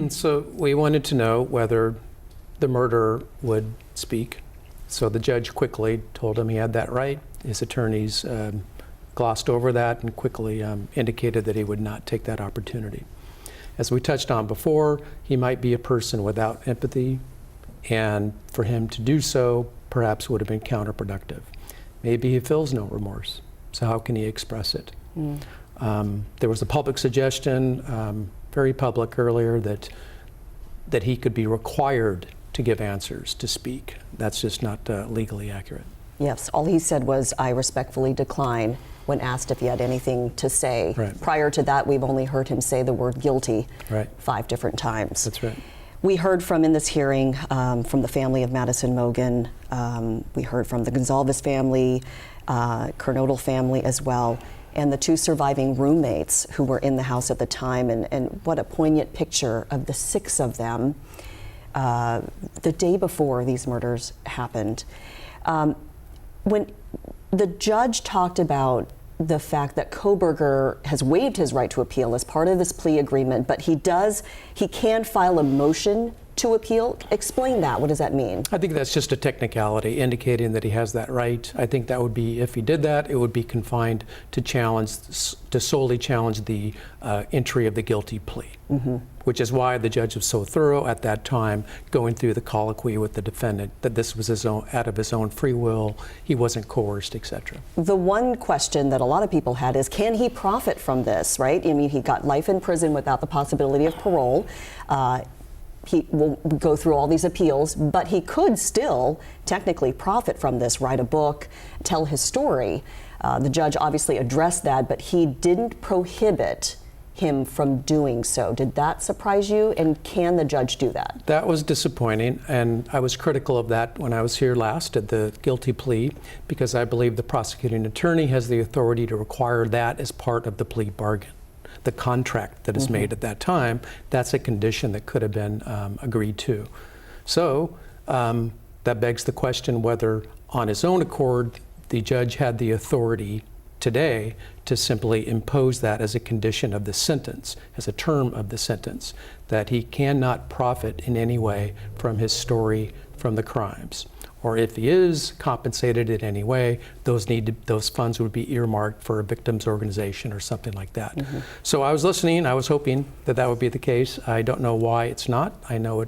So we wanted to know whether the murderer would speak. So the judge quickly told him he had that right. His attorneys glossed over that and quickly indicated that he would not take that opportunity. As we touched on before, he might be a person without empathy, and for him to do so perhaps would have been counterproductive. Maybe he feels no remorse, so how can he express it? There was a public suggestion, very public earlier, that he could be required to give answers, to speak. That's just not legally accurate. Yes, all he said was, "I respectfully decline," when asked if he had anything to say. Right. Prior to that, we've only heard him say the word guilty 5 different times. That's right. We heard from, in this hearing, from the family of Madison Mogen. We heard from the Gonzalez family, Kernodle family as well, and the 2 surviving roommates who were in the house at the time, and what a poignant picture of the 6 of them the day before these murders happened. When the judge talked about the fact that Kohberger has waived his right to appeal as part of this plea agreement, but he can file a motion to appeal. Explain that. What does that mean? I think that's just a technicality indicating that he has that right. I think that would be, if he did that, it would be confined to solely challenge the entry of the guilty plea, which is why the judge was so thorough at that time, going through the colloquy with the defendant, that this was out of his own free will, he wasn't coerced, etc. The one question that a lot of people had is, can he profit from this, right? I mean, he got life in prison without the possibility of parole. He will go through all these appeals, but he could still technically profit from this, write a book, tell his story. The judge obviously addressed that, but he didn't prohibit him from doing so. Did that surprise you, and can the judge do that? That was disappointing, and I was critical of that when I was here last at the guilty plea, because I believe the prosecuting attorney has the authority to require that as part of the plea bargain. The contract that is made at that time, that's a condition that could have been agreed to. So that begs the question whether on his own accord the judge had the authority today to simply impose that as a condition of the sentence, as a term of the sentence, that he cannot profit in any way from his story, from the crimes. Or if he is compensated in any way, those funds would be earmarked for a victims organization or something like that. So I was listening. I was hoping that that would be the case. I don't know why it's not. I know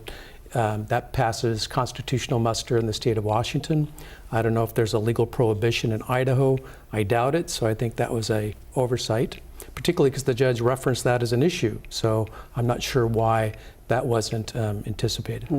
that passes constitutional muster in the state of Washington. I don't know if there's a legal prohibition in Idaho. I doubt it. So I think that was an oversight, particularly because the judge referenced that as an issue. So I'm not sure why that wasn't anticipated.